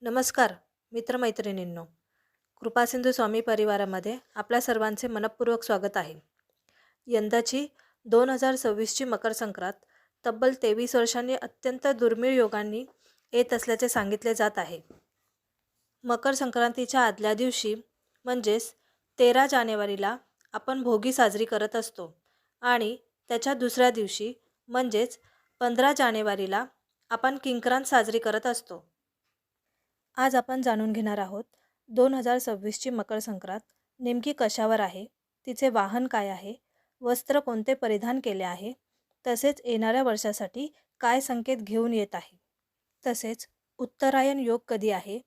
नमस्कार मित्रमैत्रिणींनो. कृपासिंधू स्वामी परिवारामध्ये आपल्या सर्वांचे मनपूर्वक स्वागत आहे. यंदाची 2026ची मकर संक्रांत तब्बल 23 वर्षांनी अत्यंत दुर्मिळ योगांनी येत असल्याचे सांगितले जात आहे. मकर संक्रांतीच्या आदल्या दिवशी म्हणजेच 13 जानेवारीला आपण भोगी साजरी करत असतो आणि त्याच्या दुसऱ्या दिवशी म्हणजेच 15 जानेवारीला आपण किंक्रांत साजरी करत असतो. आज आपण जाणून घेणार आहोत 2026ची मकर संक्रांत नेमकी कशावर आहे, तिचे वाहन काय आहे, वस्त्र कोणते परिधान केले आहे, तसेच येणाऱ्या वर्षासाठी काय संकेत घेऊन येत आहे. तसेच उत्तरायण योग कधी आहे,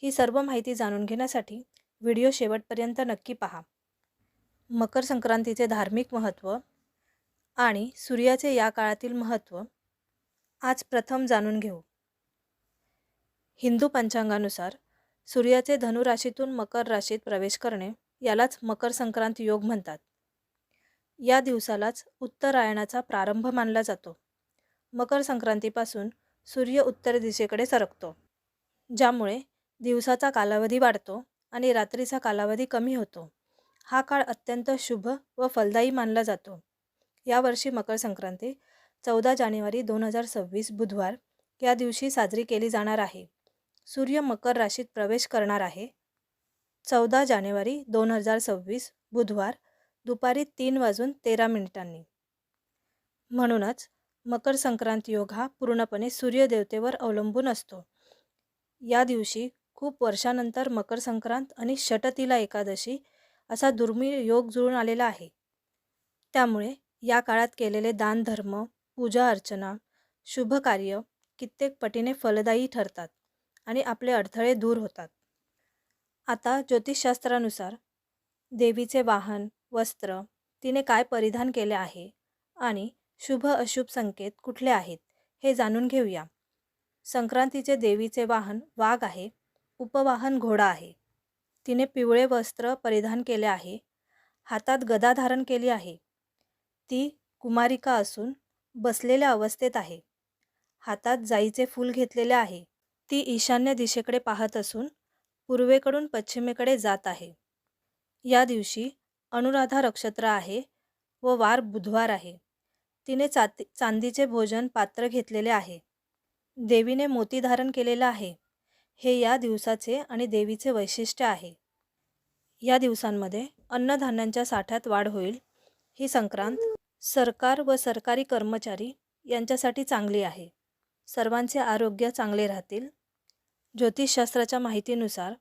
ही सर्व माहिती जाणून घेण्यासाठी व्हिडिओ शेवटपर्यंत नक्की पहा. मकर संक्रांतीचे धार्मिक महत्त्व आणि सूर्याचे या काळातील महत्त्व आज प्रथम जाणून घेऊ. हिंदू पंचांगानुसार सूर्याचे धनु राशीतून मकर राशीत प्रवेश करणे यालाच मकर संक्रांत योग म्हणतात. या दिवसालाच उत्तरायणाचा प्रारंभ मानला जातो. मकर संक्रांतीपासून सूर्य उत्तर दिशेकडे सरकतो, ज्यामुळे दिवसाचा कालावधी वाढतो आणि रात्रीचा कालावधी कमी होतो. हा काळ अत्यंत शुभ व फलदायी मानला जातो. यावर्षी मकर संक्रांती 14 जानेवारी 2026 बुधवार या दिवशी साजरी केली जाणार आहे. सूर्य मकर राशीत प्रवेश करणार आहे 14 जानेवारी 2026 बुधवार दुपारी 3:13 म्हणूनच मकर संक्रांत योग हा पूर्णपणे सूर्यदेवतेवर अवलंबून असतो. या दिवशी खूप वर्षानंतर मकर संक्रांत आणि षटतिला एकादशी असा दुर्मिळ योग जुळून आलेला आहे. त्यामुळे या काळात केलेले दान धर्म, पूजा अर्चना, शुभ कार्य कित्येक पटीने फलदायी ठरतात आणि आपले अडथळे दूर होतात. आता ज्योतिषशास्त्रानुसार देवीचे वाहन, वस्त्र, तिने काय परिधान केले आहे आणि शुभ अशुभ संकेत कुठले आहेत हे जाणून घेऊया. संक्रांतीचे देवीचे वाहन वाघ आहे, उपवाहन घोडा आहे. तिने पिवळे वस्त्र परिधान केले आहे, हातात गदा धारण केली आहे. ती कुमारिका असून बसलेल्या अवस्थेत आहे. हातात जाईचे फूल घेतलेले आहे. ती ईशान्य दिशेकडे पाहत असून पूर्वेकडून पश्चिमेकडे जात आहे. या दिवशी अनुराधा नक्षत्र आहे व वार बुधवार आहे. तिने चांदीचे भोजन पात्र घेतलेले आहे. देवीने मोती धारण केलेला आहे. हे या दिवसाचे आणि देवीचे वैशिष्ट्य आहे. या दिवसांमध्ये अन्नधान्यांच्या साठ्यात वाढ होईल. ही संक्रांत सरकार व सरकारी कर्मचारी यांच्यासाठी चांगली आहे. सर्वांचे आरोग्य चांगले राहतील. ज्योतिषशास्त्राच्या माहितीनुसार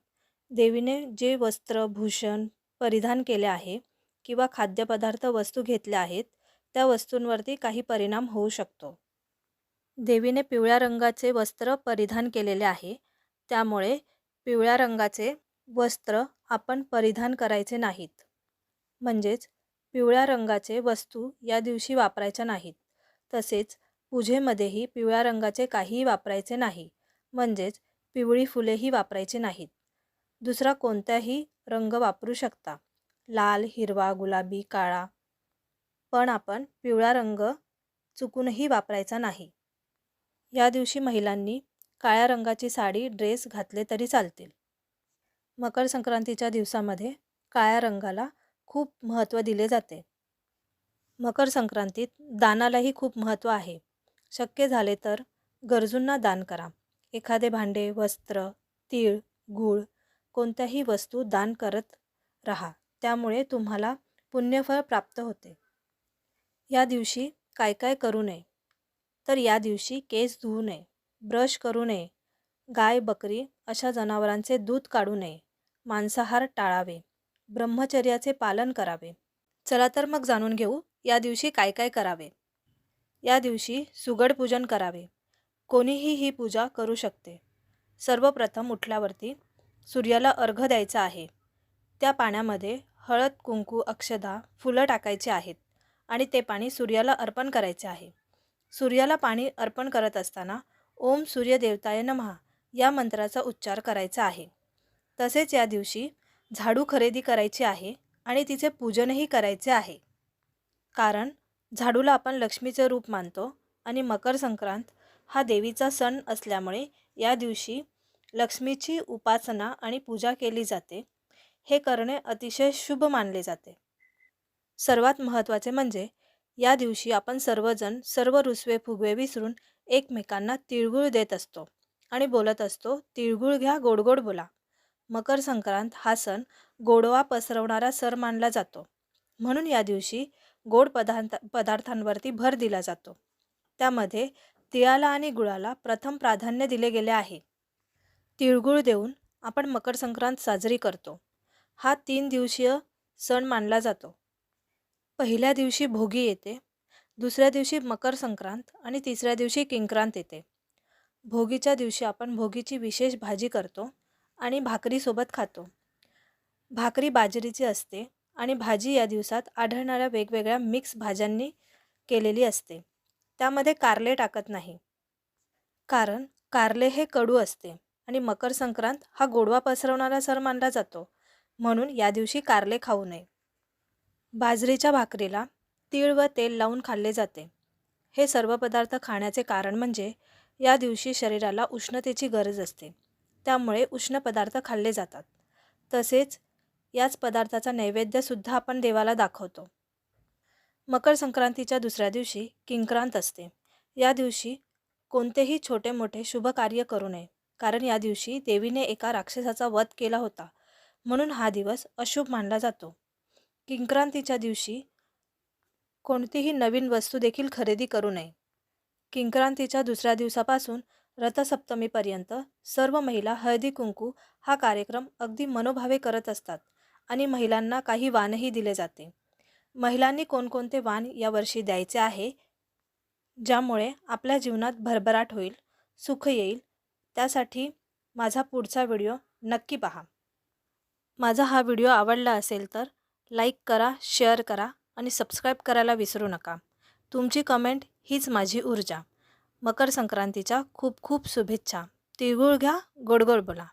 देवीने जे वस्त्र भूषण परिधान केले आहे किंवा खाद्यपदार्थ वस्तू घेतल्या आहेत त्या वस्तूंवरती काही परिणाम होऊ शकतो. देवीने पिवळ्या रंगाचे वस्त्र परिधान केलेले आहे, त्यामुळे पिवळ्या रंगाचे वस्त्र आपण परिधान करायचे नाहीत. म्हणजेच पिवळ्या रंगाचे वस्तू या दिवशी वापरायच्या नाहीत. तसेच पूजेमध्येही पिवळ्या रंगाचे काहीही वापरायचे नाही. म्हणजेच पिवळी फुलेही वापरायची नाहीत. दुसरा कोणताही रंग वापरू शकता, लाल, हिरवा, गुलाबी, काळा, पण आपण पिवळा रंग चुकूनही वापरायचा नाही. या दिवशी महिलांनी काळ्या रंगाची साडी, ड्रेस घातले तरी चालतील. मकर संक्रांतीच्या दिवसामध्ये काळ्या रंगाला खूप महत्त्व दिले जाते. मकर संक्रांतीत दानालाही खूप महत्त्व आहे. शक्य झाले तर गरजूंना दान करा. एखादे भांडे, वस्त्र, तीळ, गूळ कोणत्याही वस्तू दान करत राहा. त्यामुळे तुम्हाला पुण्यफळ प्राप्त होते. या दिवशी काय काय करू नये तर या दिवशी केस धुवू नये, ब्रश करू नये, गाय, बकरी अशा जनावरांचे दूध काढू नये, मांसाहार टाळावे, ब्रह्मचर्याचे पालन करावे. चला तर मग जाणून घेऊ या दिवशी काय काय करावे. या दिवशी सुगड पूजन करावे. कोणीही ही पूजा करू शकते. सर्वप्रथम उठल्यावरती सूर्याला अर्घ्य द्यायचा आहे. त्या पाण्यामध्ये हळद, कुंकू, अक्षदा, फुलं टाकायची आहेत आणि ते पाणी सूर्याला अर्पण करायचे आहे. सूर्याला पाणी अर्पण करत असताना ओम सूर्य देवताय नमः या मंत्राचा उच्चार करायचा आहे. तसेच या दिवशी झाडू खरेदी करायची आहे आणि तिचे पूजनही करायचे आहे. कारण झाडूला आपण लक्ष्मीचे रूप मानतो आणि मकर संक्रांत हा देवीचा सण असल्यामुळे या दिवशी लक्ष्मीची उपासना आणि पूजा केली जाते. हे करणे अतिशय शुभ मानले जाते. सर्वात महत्त्वाचे म्हणजे या दिवशी आपण सर्वजण सर्व रुसवे फुगवे विसरून एकमेकांना तिळगुळ देत असतो आणि बोलत असतो, तिळगुळ घ्या, गोड गोड बोला. मकर संक्रांत हा सण गोडवा पसरवणारा सण मानला जातो. म्हणून या दिवशी गोड पदार्थांवरती भर दिला जातो. त्यामध्ये तिळाला आणि गुळाला प्रथम प्राधान्य दिले गेले आहे. तिळगुळ देऊन आपण मकर संक्रांत साजरी करतो. हा 3 दिवसीय सण मानला जातो. पहिल्या दिवशी भोगी येते, दुसऱ्या दिवशी मकर संक्रांत आणि तिसऱ्या दिवशी किंक्रांत येते. भोगीच्या दिवशी आपण भोगीची विशेष भाजी करतो आणि भाकरीसोबत खातो. भाकरी बाजरीची असते आणि भाजी या दिवसात आढळणाऱ्या वेगवेगळ्या मिक्स भाज्यांनी केलेली असते. त्यामध्ये कारले टाकत नाही, कारण कारले हे कडू असते आणि मकर संक्रांत हा गोडवा पसरवणारा सण मानला जातो. म्हणून या दिवशी कारले खाऊ नये. बाजरीच्या भाकरीला तीळ व तेल लावून खाल्ले जाते. हे सर्व पदार्थ खाण्याचे कारण म्हणजे या दिवशी शरीराला उष्णतेची गरज असते. त्यामुळे उष्ण पदार्थ खाल्ले जातात. तसेच याच पदार्थाचा नैवेद्यसुद्धा आपण देवाला दाखवतो. मकर संक्रांतीच्या दुसऱ्या दिवशी किंक्रांत असते. या दिवशी कोणतेही छोटे मोठे शुभ कार्य करू नये, कारण या दिवशी देवीने एका राक्षसाचा वध केला होता. म्हणून हा दिवस अशुभ मानला जातो. किंक्रांतीच्या दिवशी कोणतीही नवीन वस्तू देखील खरेदी करू नये. किंक्रांतीच्या दुसऱ्या दिवसापासून रथसप्तमीपर्यंत सर्व महिला हळदी कुंकू हा कार्यक्रम अगदी मनोभावे करत असतात आणि महिलांना काही वाणही दिले जाते. महिलांनी कोणकोणते वाण यावर्षी द्यायचे आहे, ज्यामुळे आपल्या जीवनात भरभराट होईल, सुख येईल, त्यासाठी माझा पुढचा व्हिडिओ नक्की पहा. माझा हा व्हिडिओ आवडला असेल तर लाईक करा, शेअर करा आणि सबस्क्राईब करायला विसरू नका. तुमची कमेंट हीच माझी ऊर्जा. मकर संक्रांतीच्या खूप खूप शुभेच्छा. तिळगुळ घ्या, गोड गोड बोला.